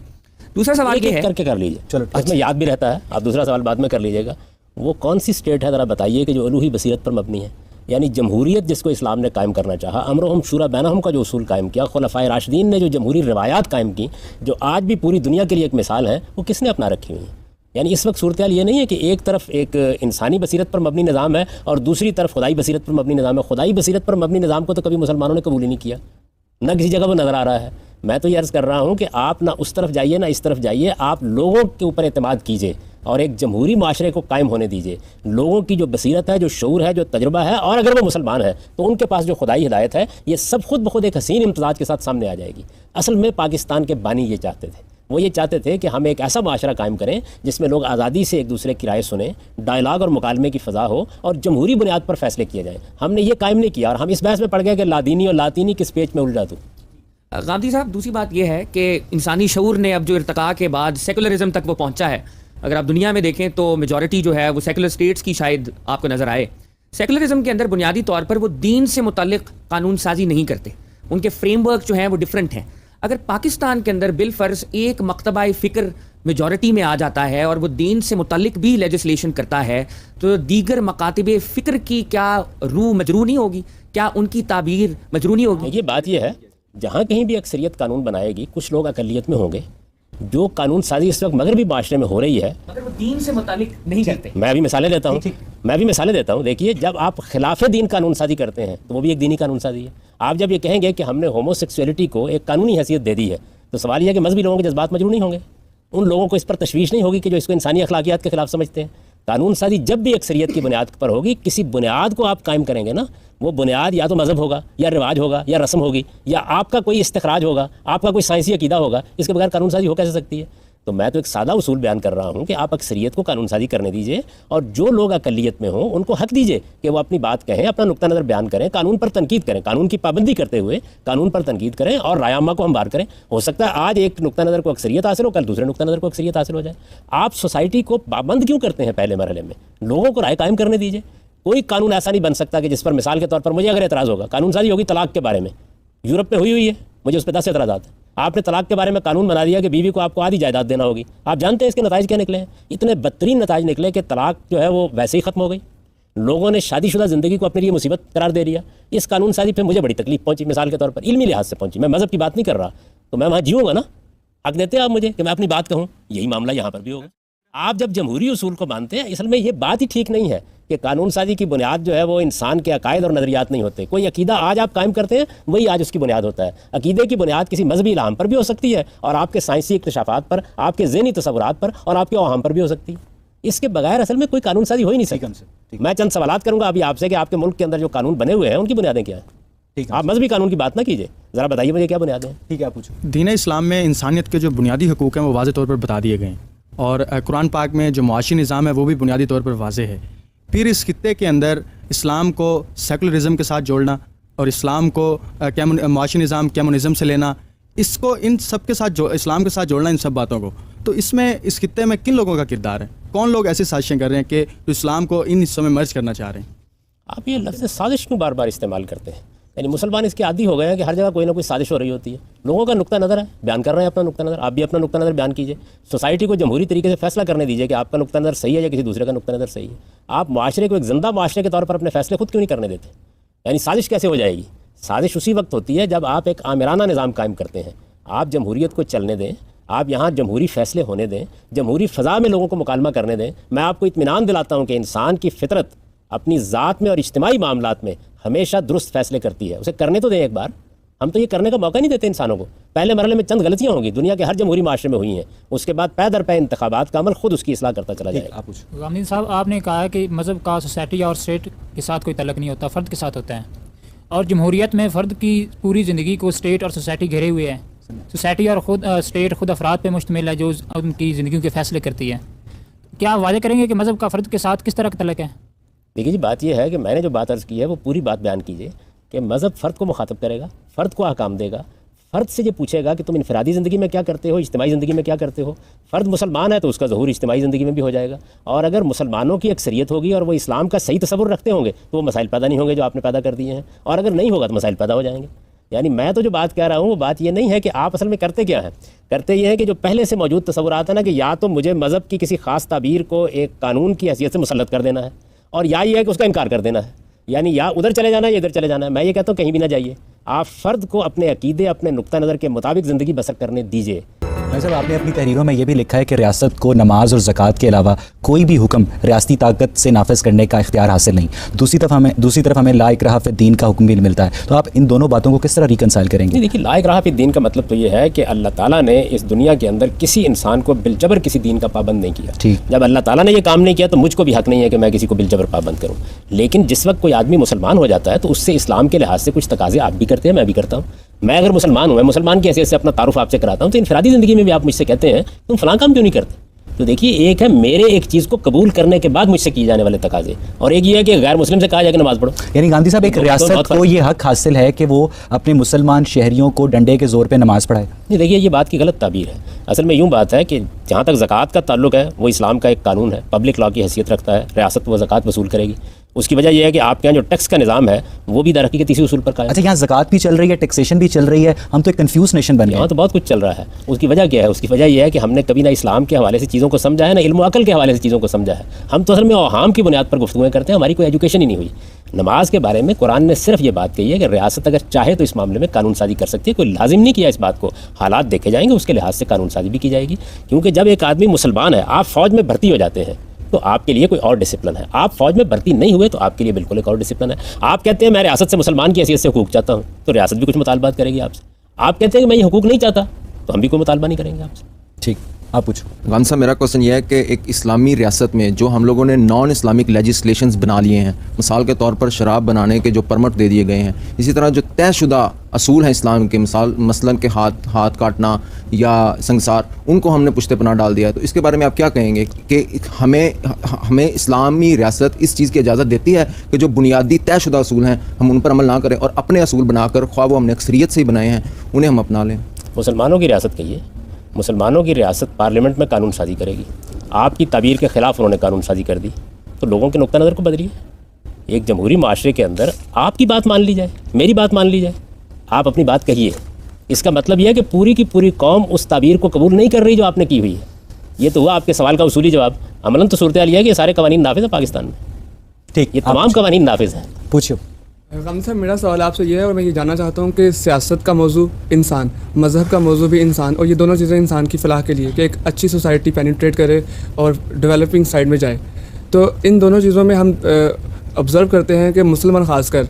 دوسرا سوال یہ ہے, کر لیجیے, چلو اس میں یاد بھی رہتا ہے, آپ دوسرا سوال بعد میں کر لیجیے گا. وہ کون سی اسٹیٹ ہے ذرا بتائیے کہ جو الوہی بصیرت پر مبنی ہے؟ یعنی جمہوریت جس کو اسلام نے قائم کرنا چاہا, امرہم شورا بینہم کا جو اصول قائم کیا, خلفائے راشدین نے جو جمہوری روایات قائم کی جو آج بھی پوری دنیا کے لیے ایک مثال ہے, وہ کس نے اپنا رکھی ہوئی ہیں؟ یعنی اس وقت صورتحال یہ نہیں ہے کہ ایک طرف ایک انسانی بصیرت پر مبنی نظام ہے اور دوسری طرف خدائی بصیرت پر مبنی نظام ہے. خدائی بصیرت پر مبنی نظام کو تو کبھی مسلمانوں نے قبول ہی نہیں کیا, نہ کسی جگہ وہ نظر آ رہا ہے. میں تو یہ عرض کر رہا ہوں کہ آپ نہ اس طرف جائیے نہ اس طرف جائیے, آپ لوگوں کے اوپر اعتماد کیجیے اور ایک جمہوری معاشرے کو قائم ہونے دیجیے. لوگوں کی جو بصیرت ہے, جو شعور ہے, جو تجربہ ہے, اور اگر وہ مسلمان ہے تو ان کے پاس جو خدائی ہدایت ہے یہ سب خود بخود ایک حسین امتزاج کے ساتھ سامنے آ جائے گی. اصل میں پاکستان کے بانی یہ چاہتے تھے, وہ یہ چاہتے تھے کہ ہم ایک ایسا معاشرہ قائم کریں جس میں لوگ آزادی سے ایک دوسرے کی رائے سنیں, ڈائلاگ اور مکالمے کی فضا ہو اور جمہوری بنیاد پر فیصلے کیے جائیں. ہم نے یہ قائم نہیں کیا اور ہم اس بحث میں پڑ گئے کہ لادینی اور لاطینی کس پیچ میں الجھا دوں. غامدی صاحب دوسری بات یہ ہے کہ انسانی شعور نے اب جو ارتقاء کے بعد سیکولرزم تک وہ پہنچا ہے. اگر آپ دنیا میں دیکھیں تو میجورٹی جو ہے وہ سیکولر اسٹیٹس کی شاید آپ کو نظر آئے. سیکولرزم کے اندر بنیادی طور پر وہ دین سے متعلق قانون سازی نہیں کرتے, ان کے فریم ورک جو ہیں وہ ڈفرینٹ ہیں. اگر پاکستان کے اندر بالفرض ایک مکتبہ فکر میجورٹی میں آ جاتا ہے اور وہ دین سے متعلق بھی لیجسلیشن کرتا ہے تو دیگر مکاتب فکر کی کیا روح مجروح نہیں ہوگی؟ کیا ان کی تعبیر مجروح نہیں ہوگی؟ یہ بات یہ ہے, جہاں کہیں بھی اکثریت قانون بنائے گی کچھ لوگ اقلیت میں ہوں گے. جو قانون سازی اس وقت مغربی معاشرے میں ہو رہی ہے اگر وہ دین سے متعلق نہیں کرتے. میں بھی مثالیں دیتا ہوں. دیکھیے جب آپ خلاف دین قانون سازی کرتے ہیں تو وہ بھی ایک دینی قانون سازی ہے. آپ جب یہ کہیں گے کہ ہم نے ہومو سیکسولیٹی کو ایک قانونی حیثیت دے دی ہے تو سوال یہ ہے کہ مذہبی لوگوں کے جذبات مجروح نہیں ہوں گے؟ ان لوگوں کو اس پر تشویش نہیں ہوگی کہ جو اس کو انسانی اخلاقیات کے خلاف سمجھتے ہیں؟ قانون سازی جب بھی اکثریت کی بنیاد پر ہوگی, کسی بنیاد کو آپ قائم کریں گے نا, وہ بنیاد یا تو مذہب ہوگا یا رواج ہوگا یا رسم ہوگی یا آپ کا کوئی استخراج ہوگا, آپ کا کوئی سائنسی عقیدہ ہوگا. اس کے بغیر قانون سازی ہو کیسے سکتی ہے؟ تو میں تو ایک سادہ اصول بیان کر رہا ہوں کہ آپ اکثریت کو قانون سازی کرنے دیجئے اور جو لوگ اقلیت میں ہوں ان کو حق دیجئے کہ وہ اپنی بات کہیں, اپنا نقطہ نظر بیان کریں, قانون پر تنقید کریں, قانون کی پابندی کرتے ہوئے قانون پر تنقید کریں اور رائے عامہ کو ہموار کریں. ہو سکتا ہے آج ایک نقطہ نظر کو اکثریت حاصل ہو, کل دوسرے نقطہ نظر کو اکثریت حاصل ہو جائے. آپ سوسائٹی کو پابند کیوں کرتے ہیں پہلے مرحلے میں؟ لوگوں کو رائے قائم کرنے دیجئے. کوئی قانون ایسا نہیں بن سکتا کہ جس پر مثال کے طور پر مجھے اگر اعتراض ہوگا, قانون سازی ہوگی طلاق کے بارے میں, یورپ میں ہوئی ہے, مجھے اس پہ 10 اعتراضات ہیں. آپ نے طلاق کے بارے میں قانون بنا دیا کہ بیوی کو آپ کو آدھی جائیداد دینا ہوگی. آپ جانتے ہیں اس کے نتائج کیا نکلے ہیں؟ اتنے بدترین نتائج نکلے کہ طلاق جو ہے وہ ویسے ہی ختم ہو گئی. لوگوں نے شادی شدہ زندگی کو اپنے لیے مصیبت قرار دے دیا. اس قانون سازی پہ مجھے بڑی تکلیف پہنچی, مثال کے طور پر علمی لحاظ سے پہنچی. میں مذہب کی بات نہیں کر رہا, تو میں وہاں جیوں گا نا, حق دیتے ہیں آپ مجھے کہ میں اپنی بات کہوں. یہی معاملہ یہاں پر بھی ہوگا. آپ جب جمہوری اصول کو مانتے ہیں, اصل میں یہ بات ہی ٹھیک نہیں ہے کہ قانون سازی کی بنیاد جو ہے وہ انسان کے عقائد اور نظریات نہیں ہوتے. کوئی عقیدہ آج آپ قائم کرتے ہیں وہی آج اس کی بنیاد ہوتا ہے. عقیدے کی بنیاد کسی مذہبی الہام پر بھی ہو سکتی ہے اور آپ کے سائنسی اکتشافات پر, آپ کے ذہنی تصورات پر اور آپ کے اوہام پر بھی ہو سکتی ہے. اس کے بغیر اصل میں کوئی قانون سازی ہو ہی نہیں سکتی. میں چند سوالات کروں گا ابھی آپ سے کہ آپ کے ملک کے اندر جو قانون بنے ہوئے ہیں ان کی بنیادیں کیا ہیں. آپ مذہبی قانون کی بات نہ کیجیے, ذرا بتائیے مجھے کیا بنیادیں ہیں. ٹھیک ہے, آپ پوچھو. دین اسلام میں انسانیت کے جو بنیادی حقوق ہیں وہ واضح طور پر بتا دیے گئے ہیں, اور قرآن پاک میں جو معاشی نظام ہے وہ بھی بنیادی طور پر واضح ہے. پھر اس خطے کے اندر اسلام کو سیکولرزم کے ساتھ جوڑنا اور اسلام کو معاشی نظام کمیونزم سے لینا, اس کو ان سب کے ساتھ اسلام کے ساتھ جوڑنا, ان سب باتوں کو, تو اس میں اس خطے میں کن لوگوں کا کردار ہے؟ کون لوگ ایسی سازشیں کر رہے ہیں کہ جو اسلام کو ان حصوں میں مرج کرنا چاہ رہے ہیں؟ آپ یہ لفظ سازش کیوں بار بار استعمال کرتے ہیں؟ یعنی مسلمان اس کے عادی ہو گئے ہیں کہ ہر جگہ کوئی نہ کوئی سازش ہو رہی ہوتی ہے. لوگوں کا نقطہ نظر ہے, بیان کر رہے ہیں اپنا نقطہ نظر, آپ بھی اپنا نقطہ نظر بیان کیجیے. سوسائٹی کو جمہوری طریقے سے فیصلہ کرنے دیجیے کہ آپ کا نقطہ نظر صحیح ہے یا کسی دوسرے کا نقطہ نظر صحیح ہے. آپ معاشرے کو ایک زندہ معاشرے کے طور پر اپنے فیصلے خود کیوں نہیں کرنے دیتے؟ یعنی سازش کیسے ہو جائے گی؟ سازش اسی وقت ہوتی ہے جب آپ ایک آمرانہ نظام قائم کرتے ہیں. آپ جمہوریت کو چلنے دیں, آپ یہاں جمہوری فیصلے ہونے دیں, جمہوری فضا میں لوگوں کو مکالمہ کرنے دیں. میں آپ کو اطمینان دلاتا ہوں کہ انسان کی فطرت اپنی ذات میں اور اجتماعی معاملات میں ہمیشہ درست فیصلے کرتی ہے. اسے کرنے تو دیں ایک بار. ہم تو یہ کرنے کا موقع نہیں دیتے انسانوں کو. پہلے مرحلے میں چند غلطیاں ہوں گی, دنیا کے ہر جمہوری معاشرے میں ہوئی ہیں. اس کے بعد پے در پے انتخابات کا عمل خود اس کی اصلاح کرتا چلا جائے گا. غامدین صاحب, آپ نے کہا ہے کہ مذہب کا سوسائٹی اور اسٹیٹ کے ساتھ کوئی تعلق نہیں ہوتا, فرد کے ساتھ ہوتا ہے. اور جمہوریت میں فرد کی پوری زندگی کو اسٹیٹ اور سوسائٹی گھیرے ہوئے ہے. سوسائٹی اور اسٹیٹ خود افراد پہ مشتمل ہے جو ان کی زندگیوں کے فیصلے کرتی ہے. کیا آپ واضح کریں گے کہ مذہب کا فرد کے ساتھ کس طرح کا تعلق ہے؟ دیکھیے جی, بات یہ ہے کہ میں نے جو بات عرض کی ہے وہ پوری بات بیان کیجیے کہ مذہب فرد کو مخاطب کرے گا, فرد کو احکام دے گا, فرد سے یہ پوچھے گا کہ تم انفرادی زندگی میں کیا کرتے ہو, اجتماعی زندگی میں کیا کرتے ہو. فرد مسلمان ہے تو اس کا ظہور اجتماعی زندگی میں بھی ہو جائے گا, اور اگر مسلمانوں کی اکثریت ہوگی اور وہ اسلام کا صحیح تصور رکھتے ہوں گے تو وہ مسائل پیدا نہیں ہوں گے جو آپ نے پیدا کر دیے ہیں, اور اگر نہیں ہوگا تو مسائل پیدا ہو جائیں گے. یعنی میں تو جو بات کہہ رہا ہوں وہ بات یہ نہیں ہے کہ آپ اصل میں کرتے کیا ہیں. کرتے یہ ہے کہ جو پہلے سے موجود تصورات ہیں نا, کہ یا تو مجھے مذہب کی کسی خاص تعبیر کو ایک قانون کی حیثیت سے مسلط کر دینا ہے, اور یا یہ ہے کہ اس کا انکار کر دینا ہے. یعنی یا ادھر چلے جانا ہے یا ادھر چلے جانا ہے. میں یہ کہتا ہوں کہیں بھی نہ جائیے. آپ فرد کو اپنے عقیدے, اپنے نقطہ نظر کے مطابق زندگی بسر کرنے دیجیے. صاحب, آپ نے اپنی تحریروں میں یہ بھی لکھا ہے کہ ریاست کو نماز اور زکوٰۃ کے علاوہ کوئی بھی حکم ریاستی طاقت سے نافذ کرنے کا اختیار حاصل نہیں. دوسری طرف ہمیں لا اکراہ فی الدین کا حکم بھی ملتا ہے. تو آپ ان دونوں باتوں کو کس طرح ریکنسائل کریں گے؟ دیکھیے, لا اکراہ فی الدین کا مطلب تو یہ ہے کہ اللہ تعالیٰ نے اس دنیا کے اندر کسی انسان کو بالجبر کسی دین کا پابند نہیں کیا. ٹھیک, جب اللہ تعالیٰ نے یہ کام نہیں کیا تو مجھ کو بھی حق نہیں ہے کہ میں کسی کو بالجبر پابند کروں. لیکن جس وقت کوئی آدمی مسلمان ہو جاتا ہے تو اس سے اسلام کے لحاظ سے کچھ تقاضے آپ بھی کرتے ہیں, میں بھی کرتا ہوں. میں اگر مسلمان ہوں, میں مسلمان کی حیثیت سے اپنا تعارف آپ سے کراتا ہوں, تو انفرادی زندگی میں بھی آپ مجھ سے کہتے ہیں تم فلاں کام کیوں نہیں کرتے. تو دیکھیے, ایک ہے میرے ایک چیز کو قبول کرنے کے بعد مجھ سے کیے جانے والے تقاضے, اور ایک یہ ہے کہ غیر مسلم سے کہا جائے کہ نماز پڑھو. یعنی گاندھی صاحب, ایک ریاست کو یہ حق حاصل ہے کہ وہ اپنے مسلمان شہریوں کو ڈنڈے کے زور پہ نماز پڑھائے؟ نہیں, دیکھیے یہ بات کی غلط تعبیر ہے. اصل میں یوں بات ہے کہ جہاں تک زکوٰۃ کا تعلق ہے وہ اسلام کا ایک قانون ہے, پبلک لا کی حیثیت رکھتا ہے. ریاست وہ زکوٰۃ وصول کرے گی. اس کی وجہ یہ ہے کہ آپ کے یہاں جو ٹیکس کا نظام ہے وہ بھی در حقیقت اسی اصول پر قائم ہے. اچھا, یہاں زکوٰۃ بھی چل رہی ہے, ٹیکسیشن بھی چل رہی ہے, ہم تو ایک کنفیوز نیشن بن گئے. یہاں تو بہت کچھ چل رہا ہے. اس کی وجہ کیا ہے؟ اس کی وجہ یہ ہے کہ ہم نے کبھی نہ اسلام کے حوالے سے چیزوں کو سمجھا ہے, نہ علم و عقل کے حوالے سے چیزوں کو سمجھا ہے. ہم تو اصل میں اوہام کی بنیاد پر گفتگویں کرتے ہیں, ہماری کوئی ایجوکیشن ہی نہیں ہوئی. نماز کے بارے میں قرآن نے صرف یہ بات کہی ہے کہ ریاست اگر چاہے تو اس معاملے میں قانون سازی کر سکتی ہے. کوئی لازم نہیں کیا اس بات کو, حالات دیکھے جائیں گے, اس کے لحاظ سے قانون سازی بھی کی جائے گی. کیونکہ جب ایک آدمی مسلمان ہے, آپ فوج میں بھرتی ہو جاتے ہیں تو آپ کے لیے کوئی اور ڈسپلن ہے. آپ فوج میں بھرتی نہیں ہوئے تو آپ کے لیے بالکل ایک اور ڈسپلن ہے. آپ کہتے ہیں میں ریاست سے مسلمان کی حیثیت سے حقوق چاہتا ہوں, تو ریاست بھی کچھ مطالبات کرے گی آپ سے. آپ کہتے ہیں کہ میں یہ حقوق نہیں چاہتا, تو ہم بھی کوئی مطالبہ نہیں کریں گے آپ سے. ٹھیک. آپ پوچھو. غان صاحب میرا کوشچن یہ ہے کہ ایک اسلامی ریاست میں جو ہم لوگوں نے نان اسلامک لیجسلیشنز بنا لیے ہیں، مثال کے طور پر شراب بنانے کے جو پرمٹ دے دیے گئے ہیں، اسی طرح جو طے شدہ اصول ہیں اسلام کے، مثلاً کہ ہاتھ کاٹنا یا سنگسار، ان کو ہم نے پشت پناہ ڈال دیا ہے. تو اس کے بارے میں آپ کیا کہیں گے کہ ہمیں اسلامی ریاست اس چیز کی اجازت دیتی ہے کہ جو بنیادی طے شدہ اصول ہیں ہم ان پر عمل نہ کریں اور اپنے اصول بنا کر، خواہ وہ ہم نے اکثریت سے ہی بنائے ہیں، انہیں ہم اپنا لیں؟ مسلمانوں کی ریاست کہیے، مسلمانوں کی ریاست پارلیمنٹ میں قانون سازی کرے گی. آپ کی تعبیر کے خلاف انہوں نے قانون سازی کر دی، تو لوگوں کے نقطہ نظر کو بدلیے. ایک جمہوری معاشرے کے اندر آپ کی بات مان لی جائے، میری بات مان لی جائے، آپ اپنی بات کہیے. اس کا مطلب یہ ہے کہ پوری کی پوری قوم اس تعبیر کو قبول نہیں کر رہی جو آپ نے کی ہوئی ہے. یہ تو ہوا آپ کے سوال کا اصولی جواب. عملاً تو صورتحال یہ ہے کہ یہ سارے قوانین نافذ ہیں پاکستان میں. ٹھیک، یہ تمام قوانین نافذ ہیں. پوچھو. غم صاحب میرا سوال آپ سے یہ ہے، اور میں یہ جاننا چاہتا ہوں کہ سیاست کا موضوع انسان، مذہب کا موضوع بھی انسان، اور یہ دونوں چیزیں انسان کی فلاح کے لیے کہ ایک اچھی سوسائٹی پینیٹریٹ کرے اور ڈیولپنگ سائڈ میں جائے. تو ان دونوں چیزوں میں ہم آبزرو کرتے ہیں کہ مسلمان خاص کر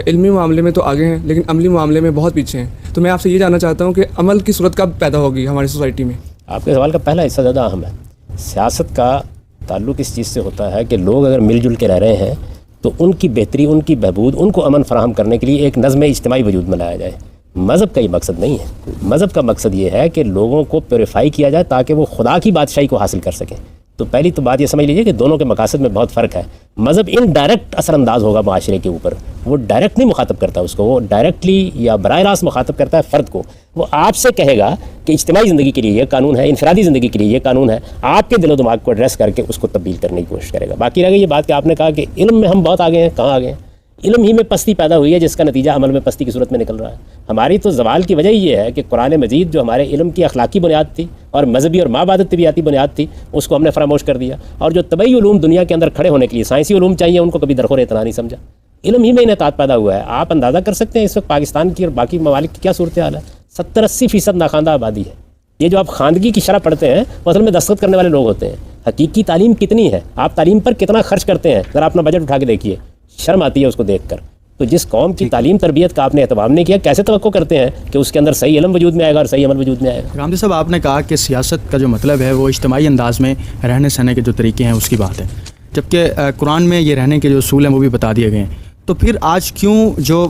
علمی معاملے میں تو آگے ہیں لیکن عملی معاملے میں بہت پیچھے ہیں. تو میں آپ سے یہ جاننا چاہتا ہوں کہ عمل کی صورت کب پیدا ہوگی ہماری سوسائٹی میں؟ آپ کے سوال کا پہلا حصہ زیادہ اہم ہے. سیاست کا تعلق اس چیز سے ہوتا ہے کہ لوگ اگر مل جل کے رہ رہے ہیں تو ان کی بہتری، ان کی بہبود، ان کو امن فراہم کرنے کے لیے ایک نظم اجتماعی وجود میں لایا جائے. مذہب کا یہ مقصد نہیں ہے. مذہب کا مقصد یہ ہے کہ لوگوں کو پیوریفائی کیا جائے تاکہ وہ خدا کی بادشاہی کو حاصل کر سکیں. تو پہلی تو بات یہ سمجھ لیجیے کہ دونوں کے مقاصد میں بہت فرق ہے. مذہب انڈائریکٹ اثر انداز ہوگا معاشرے کے اوپر، وہ ڈائریکٹ نہیں مخاطب کرتا اس کو، وہ ڈائریکٹلی یا براہ راست مخاطب کرتا ہے فرد کو. وہ آپ سے کہے گا کہ اجتماعی زندگی کے لیے یہ قانون ہے، انفرادی زندگی کے لیے یہ قانون ہے، آپ کے دل و دماغ کو ایڈریس کر کے اس کو تبدیل کرنے کی کوشش کرے گا. باقی رہ گئی یہ بات کہ آپ نے کہا کہ علم میں ہم بہت آگے ہیں. کہاں آگے ہیں؟ علم ہی میں پستی پیدا ہوئی ہے جس کا نتیجہ عمل میں پستی کی صورت میں نکل رہا ہے. ہماری تو زوال کی وجہ یہ ہے کہ قرآن مجید جو ہمارے علم کی اخلاقی بنیاد تھی اور مذہبی اور مابعد طبیعتی بنیاد تھی اس کو ہم نے فراموش کر دیا. اور جو طبعی علوم دنیا کے اندر کھڑے ہونے کے لیے سائنسی علوم چاہیے ان کو کبھی درخور اعتنا نہیں سمجھا. علم ہی میں انعطاف پیدا ہوا ہے. آپ اندازہ کر سکتے ہیں اس وقت پاکستان کی اور باقی ممالک کی کیا صورتحال ہے. 70-80% ناخواندہ آبادی ہے. یہ جو آپ خواندگی کی شرح پڑھتے ہیں وہ اصل میں دستخط کرنے والے لوگ ہوتے ہیں. حقیقی تعلیم کتنی ہے؟ آپ تعلیم پر کتنا خرچ کرتے ہیں؟ ذرا اپنا بجٹ اٹھا کے دیکھیے. شرم آتی ہے اس کو دیکھ کر. تو جس قوم کی تعلیم تربیت کا آپ نے اہتمام نہیں کیا، کیسے توقع کرتے ہیں کہ اس کے اندر صحیح علم وجود میں آئے گا اور صحیح عمل وجود میں آئے گا؟ رامدی صاحب، آپ نے کہا کہ سیاست کا جو مطلب ہے وہ اجتماعی انداز میں رہنے سہنے کے جو طریقے ہیں اس کی بات ہے، جبکہ قرآن میں یہ رہنے کے جو اصول ہیں وہ بھی بتا دیے گئے ہیں. تو پھر آج کیوں جو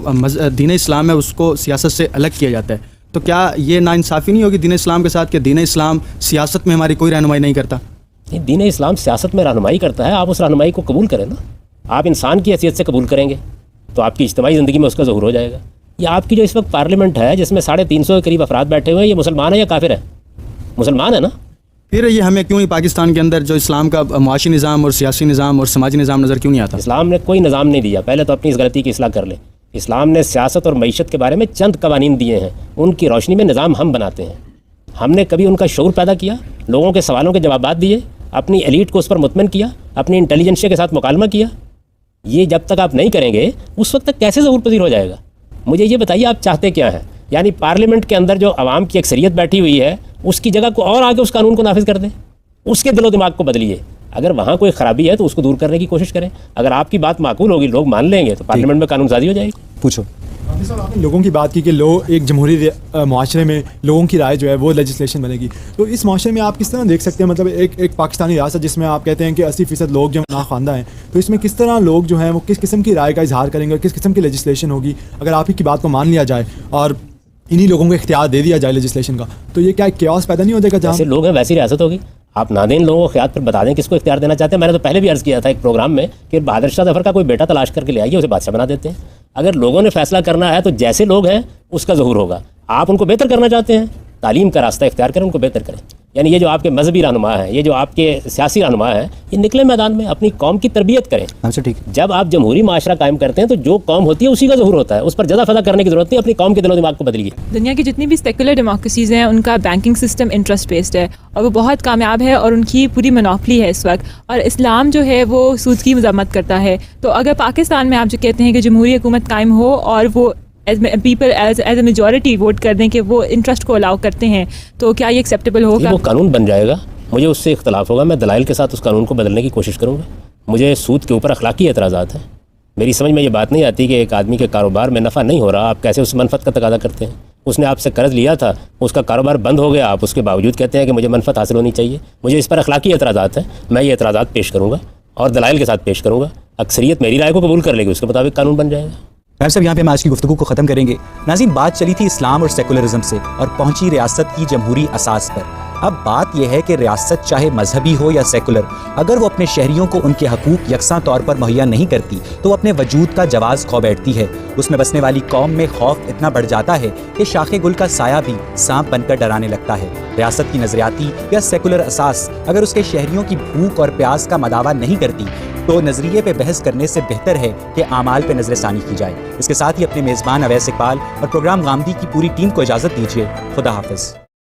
دین اسلام ہے اس کو سیاست سے الگ کیا جاتا ہے؟ تو کیا یہ ناانصافی نہیں ہوگی دین اسلام کے ساتھ کہ دین اسلام سیاست میں ہماری کوئی رہنمائی نہیں کرتا؟ دین اسلام سیاست میں رہنمائی کرتا ہے. آپ اس رہنمائی کو قبول کریں نا. آپ انسان کی حیثیت سے قبول کریں گے تو آپ کی اجتماعی زندگی میں اس کا ظہور ہو جائے گا. یہ آپ کی جو اس وقت پارلیمنٹ ہے جس میں 350 کے قریب افراد بیٹھے ہوئے ہیں، یہ مسلمان ہیں یا کافر ہیں؟ مسلمان ہیں نا. پھر یہ ہمیں کیوں نہیں پاکستان کے اندر جو اسلام کا معاشی نظام اور سیاسی نظام اور سماجی نظام نظر کیوں نہیں آتا؟ اسلام نے کوئی نظام نہیں دیا. پہلے تو اپنی اس غلطی کی اصلاح کر لیں. اسلام نے سیاست اور معیشت کے بارے میں چند قوانین دیے ہیں، ان کی روشنی میں نظام ہم بناتے ہیں. ہم نے کبھی ان کا شعور پیدا کیا، لوگوں کے سوالوں کے جوابات دیے، اپنی ایلیٹ کو اس پر مطمئن کیا، اپنی انٹیلیجنشیا کے ساتھ مکالمہ کیا؟ یہ جب تک آپ نہیں کریں گے اس وقت تک کیسے ظہور پذیر ہو جائے گا؟ مجھے یہ بتائیے آپ چاہتے کیا ہیں؟ یعنی پارلیمنٹ کے اندر جو عوام کی اکثریت بیٹھی ہوئی ہے اس کی جگہ کو اور آگے اس قانون کو نافذ کر دیں، اس کے دل و دماغ کو بدلیے. اگر وہاں کوئی خرابی ہے تو اس کو دور کرنے کی کوشش کریں. اگر آپ کی بات معقول ہوگی، لوگ مان لیں گے، تو پارلیمنٹ میں قانون سازی ہو جائے گی. پوچھو. آپ نے لوگوں کی بات کی کہ ایک جمہوری معاشرے میں لوگوں کی رائے جو ہے وہ لیجسلیشن بنے گی. تو اس معاشرے میں آپ کس طرح دیکھ سکتے ہیں، مطلب ایک پاکستانی ریاست جس میں آپ کہتے ہیں کہ 80% لوگ جو ناخواندہ ہیں، تو اس میں کس طرح لوگ جو ہیں وہ کس قسم کی رائے کا اظہار کریں گے اور کس قسم کی لیجسلیشن ہوگی اگر آپ ہی کی بات کو مان لیا جائے اور انہی لوگوں کو اختیار دے دیا جائے لیجسلیشن کا؟ تو یہ کیا کیوس پیدا نہیں ہو جائے گا؟ جہاں جیسے لوگ ہیں ویسی ریاست ہوگی. آپ نہ دیں لوگوں کو اختیار، پر بتا دیں کس کو اختیار دینا چاہتے ہیں. میں نے تو پہلے بھی عرض کیا تھا ایک پروگرام میں کہ بہادر شاہ ظفر کا کوئی بیٹا تلاش کر کے لے آئیے، اسے بادشاہ بنا دیتے ہیں. اگر لوگوں نے فیصلہ کرنا ہے تو جیسے لوگ ہیں اس کا ظہور ہوگا. آپ ان کو بہتر کرنا چاہتے ہیں، تعلیم کا راستہ اختیار کریں، ان کو بہتر کریں. یعنی یہ جو آپ کے مذہبی رہنما ہیں، یہ جو آپ کے سیاسی رہنما ہیں، یہ نکلے میدان میں اپنی قوم کی تربیت کریں. اچھا ٹھیک. جب آپ جمہوری معاشرہ قائم کرتے ہیں تو جو قوم ہوتی ہے اسی کا ظہور ہوتا ہے، اس پر جزا فضا کرنے کی ضرورت نہیں. اپنی قوم کے دل و دماغ کو بدلیے. دنیا کی جتنی بھی سیکولر ڈیموکریسیز ہیں ان کا بینکنگ سسٹم انٹرسٹ بیسڈ ہے اور وہ بہت کامیاب ہے اور ان کی پوری منوپلی ہے اس وقت. اور اسلام جو ہے وہ سود کی مذمت کرتا ہے. تو اگر پاکستان میں آپ جو کہتے ہیں کہ جمہوری حکومت قائم ہو اور وہ people as a majority vote کر دیں کہ وہ انٹرسٹ کو الاؤ کرتے ہیں، تو کیا یہ ایکسیپٹیبل ہوگا؟ وہ قانون بن جائے گا. مجھے اس سے اختلاف ہوگا. میں دلائل کے ساتھ اس قانون کو بدلنے کی کوشش کروں گا. مجھے سود کے اوپر اخلاقی اعتراضات ہیں. میری سمجھ میں یہ بات نہیں آتی کہ ایک آدمی کے کاروبار میں نفع نہیں ہو رہا، آپ کیسے اس منفعت کا تقاضا کرتے ہیں. اس نے آپ سے قرض لیا تھا, اس کا کاروبار بند ہو گیا, آپ اس کے باوجود کہتے ہیں کہ مجھے منفعت حاصل ہونی چاہیے. مجھے اس پر اخلاقی اعتراضات ہیں, میں یہ اعتراضات پیش کروں گا اور دلائل کے ساتھ پیش کروں گا. اکثریت میری رائے کو قبول کر لے گی, اس کے مطابق قانون بن جائے گا. نائب صاحب یہاں پہ ہم آج کی گفتگو کو ختم کریں گے. ناظرین, بات چلی تھی اسلام اور سیکولرزم سے اور پہنچی ریاست کی جمہوری اساس پر. اب بات یہ ہے کہ ریاست چاہے مذہبی ہو یا سیکولر, اگر وہ اپنے شہریوں کو ان کے حقوق یکساں طور پر مہیا نہیں کرتی تو وہ اپنے وجود کا جواز کھو بیٹھتی ہے. اس میں بسنے والی قوم میں خوف اتنا بڑھ جاتا ہے کہ شاخ گل کا سایہ بھی سانپ بن کر ڈرانے لگتا ہے. ریاست کی نظریاتی یا سیکولر اساس اگر اس کے شہریوں کی بھوک اور پیاس کا مداوا نہیں کرتی تو نظریے پہ بحث کرنے سے بہتر ہے کہ اعمال پہ نظر ثانی کی جائے. اس کے ساتھ ہی اپنے میزبان اویس اقبال اور پروگرام غامدی کی پوری ٹیم کو اجازت دیجیے. خدا حافظ.